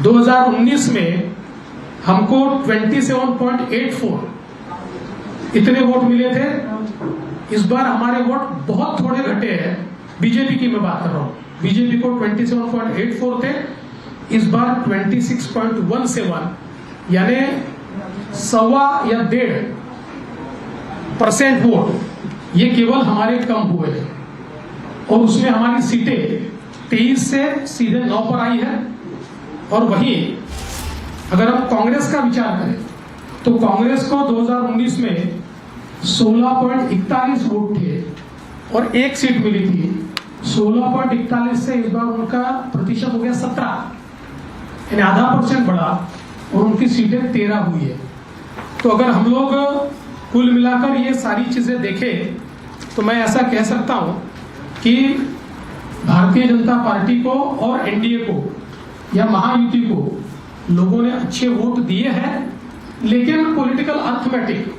2019 में हमको 27.84 इतने वोट मिले थे। इस बार हमारे वोट बहुत थोड़े घटे हैं। बीजेपी की मैं बात कर रहा हूं, बीजेपी को 27.84 थे, इस बार 26.17, यानी 1.25 या 1.5% वोट ये केवल हमारे कम हुए हैं। और उसमें हमारी सीटें 23 से सीधे 9 पर आई है। और वहीं अगर हम कांग्रेस का विचार करें तो कांग्रेस को 2019 में 16.41 वोट थे और एक सीट मिली थी। 16.41 से इस बार उनका प्रतिशत हो गया 17, यानी ½ % बढ़ा और उनकी सीटें 13 हुई है। तो अगर हम लोग कुल मिलाकर ये सारी चीजें देखें तो मैं ऐसा कह सकता हूं कि भारतीय जनता पार्टी को और एनडीए को या महायुति को लोगों ने अच्छे वोट दिए हैं, लेकिन पॉलिटिकल अर्थमेटिक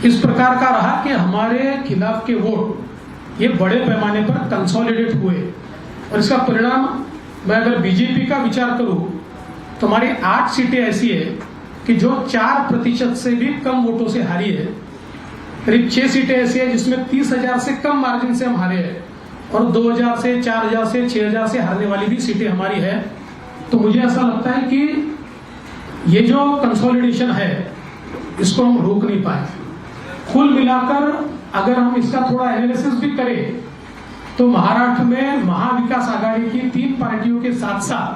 इस प्रकार का रहा कि हमारे खिलाफ के वोट ये बड़े पैमाने पर कंसोलिडेट हुए। और इसका परिणाम मैं अगर बीजेपी का विचार करूं तो हमारी 8 सीटें ऐसी है कि जो 4% से भी कम वोटों से हारी है। करीब 6 सीटें ऐसी है जिसमें 30,000 से कम मार्जिन से हम हारे हैं और 2,000 से 4,000 से 6,000 से हारने वाली भी सीटें हमारी है। तो मुझे ऐसा लगता है कि ये जो कंसोलिडेशन है इसको हम रोक नहीं पाए। कुल मिलाकर अगर हम इसका थोड़ा एनालिसिस भी करें तो महाराष्ट्र में महाविकास आघाड़ी की 3 पार्टियों के साथ साथ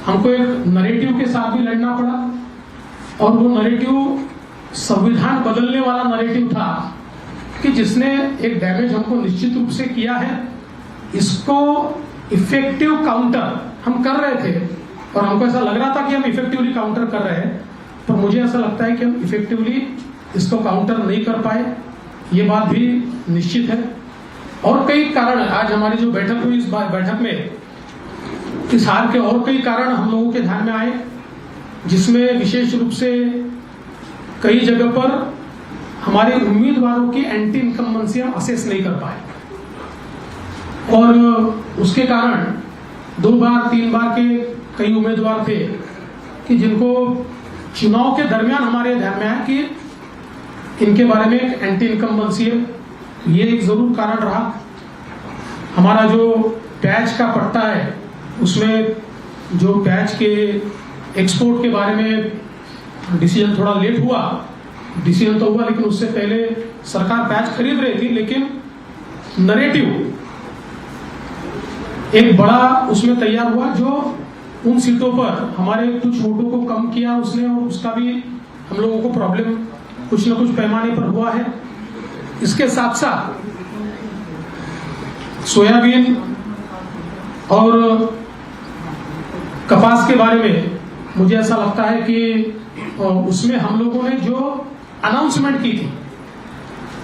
हमको एक नैरेटिव के साथ भी लड़ना पड़ा। और वो नैरेटिव संविधान बदलने वाला नैरेटिव था कि जिसने एक डैमेज हमको निश्चित रूप से किया है। इसको इफेक्टिव काउंटर हम कर रहे थे और हमको ऐसा लग रहा था कि हम इफेक्टिवली काउंटर कर रहे हैं, पर मुझे ऐसा लगता है कि हम इफेक्टिवली इसको काउंटर नहीं कर पाए, ये बात भी निश्चित है। और कई कारण आज हमारी जो बैठक हुई, इस बैठक में इस हार के और कई कारण हम लोगों के ध्यान में आए, जिसमें विशेष रूप से कई जगह पर हमारे उम्मीदवारों की एंटी इनकम्बेंसी हम असेस नहीं कर पाए और उसके कारण 2 बार 3 बार के कई उम्मीदवार थे कि जिनको चुनाव के दरमियान हमारे ध्यान में आया कि इनके बारे में एक एंटी इनकम्बेंसी है। ये एक जरूर कारण रहा। हमारा जो पैच का पट्टा है उसमें जो पैच के एक्सपोर्ट के बारे में डिसीजन थोड़ा लेट हुआ, डिसीजन तो हुआ लेकिन उससे पहले सरकार पैच खरीद रही थी, लेकिन नैरेटिव एक बड़ा उसमें तैयार हुआ जो उन सीटों पर हमारे कुछ वोटों को कम किया उसने, और उसका भी हम लोगों को प्रॉब्लम कुछ न कुछ पैमाने पर हुआ है। इसके साथ साथ सोयाबीन और कपास के बारे में मुझे ऐसा लगता है कि उसमें हम लोगों ने जो अनाउंसमेंट की थी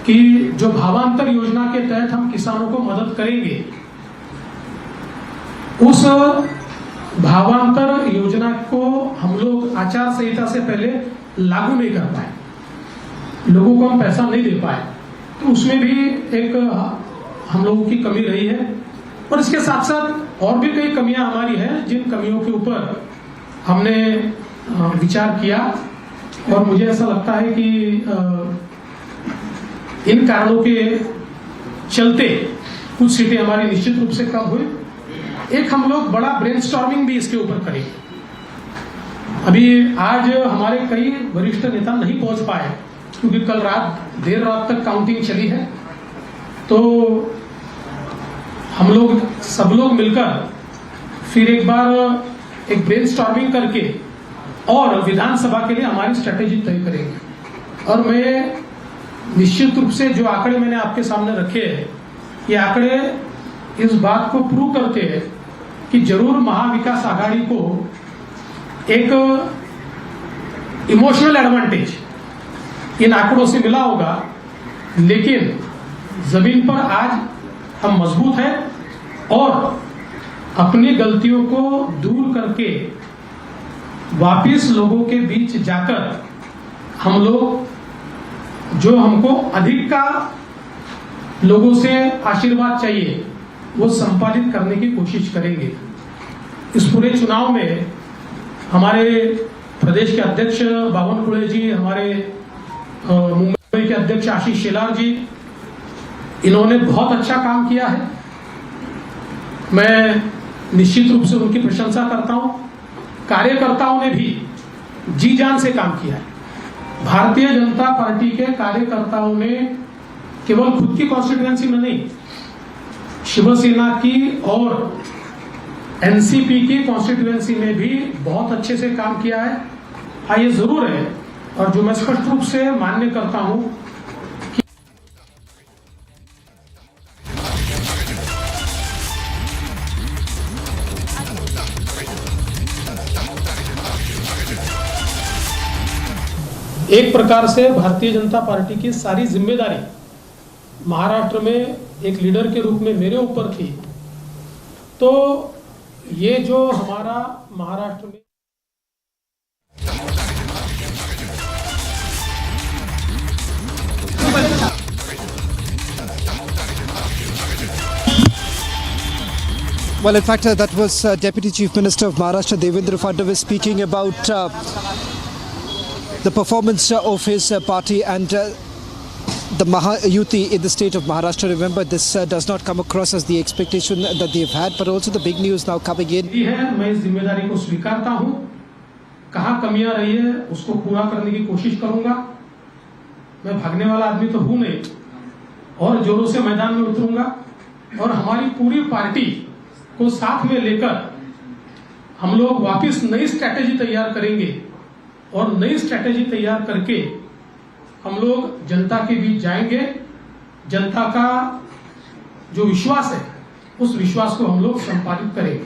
कि जो भावांतर योजना के तहत हम किसानों को मदद करेंगे, उस भावांतर योजना को हम लोग आचार संहिता से पहले लागू नहीं कर पाए, लोगों को हम पैसा नहीं दे पाए। तो उसमें भी एक हम लोगों की कमी रही है। और इसके साथ साथ और भी कई कमियां हमारी हैं, जिन कमियों के ऊपर हमने विचार किया और मुझे ऐसा लगता है कि इन कारणों के चलते कुछ सीटें हमारी निश्चित रूप से कम हुई। एक हम लोग बड़ा ब्रेनस्टॉर्मिंग भी इसके ऊपर करें। अभी आज हमारे कई वरिष्ठ नेता नहीं पहुंच पाए क्योंकि कल देर रात तक काउंटिंग चली है। तो हम लोग सब लोग मिलकर फिर एक बार एक ब्रेनस्टॉर्मिंग करके और विधानसभा के लिए हमारी स्ट्रेटेजी तय करेंगे। और मैं निश्चित रूप से जो आंकड़े मैंने आपके सामने रखे हैं, ये आंकड़े इस बात को प्रूव करते हैं कि जरूर महाविकास आघाड़ी को एक इमोशनल एडवांटेज इन आंकड़ों से मिला होगा, लेकिन जमीन पर आज हम मजबूत हैं और अपनी गलतियों को दूर करके वापिस लोगों के बीच जाकर हम लोग जो हमको अधिक का लोगों से आशीर्वाद चाहिए वो संपादित करने की कोशिश करेंगे। इस पूरे चुनाव में हमारे प्रदेश के अध्यक्ष बावनकुळे जी, हमारे मुंबई के अध्यक्ष आशीष शेलार जी, इन्होंने बहुत अच्छा काम किया है। मैं निश्चित रूप से उनकी प्रशंसा करता हूं। कार्यकर्ताओं ने भी जी जान से काम किया है। भारतीय जनता पार्टी के कार्यकर्ताओं ने केवल खुद की कॉन्स्टिट्यूएंसी में नहीं, शिवसेना की और एनसीपी की कॉन्स्टिट्यूएंसी में भी बहुत अच्छे से काम किया है। हाँ, ये जरूर है, और जो मैं स्पष्ट रूप से मान्य करता हूं, एक प्रकार से भारतीय जनता पार्टी की सारी जिम्मेदारी महाराष्ट्र में एक लीडर के रूप में मेरे ऊपर थी। तो ये जो हमारा महाराष्ट्र में Well, in fact, that was Deputy Chief Minister of Maharashtra, Devendra Fadnavis, speaking about the performance of his party and the Mahayuti in the state of Maharashtra. Remember, this does not come across as the expectation that they've had, but also the big news now coming in. मैं इस जिम्मेदारी को स्वीकारता हूं। कहां कमियां रही है उसको पूरा करने की कोशिश करूंगा। मैं भागने वाला आदमी तो हूं नहीं, और जोरों से मैदान में उतरूंगा, और हमारी पूरी पार्टी को साथ में लेकर हम लोग वापस नई स्ट्रैटेजी तैयार करेंगे, और नई स्ट्रैटेजी तैयार करके हम लोग जनता के बीच जाएंगे। जनता का जो विश्वास है, उस विश्वास को हम लोग संपादित करेंगे।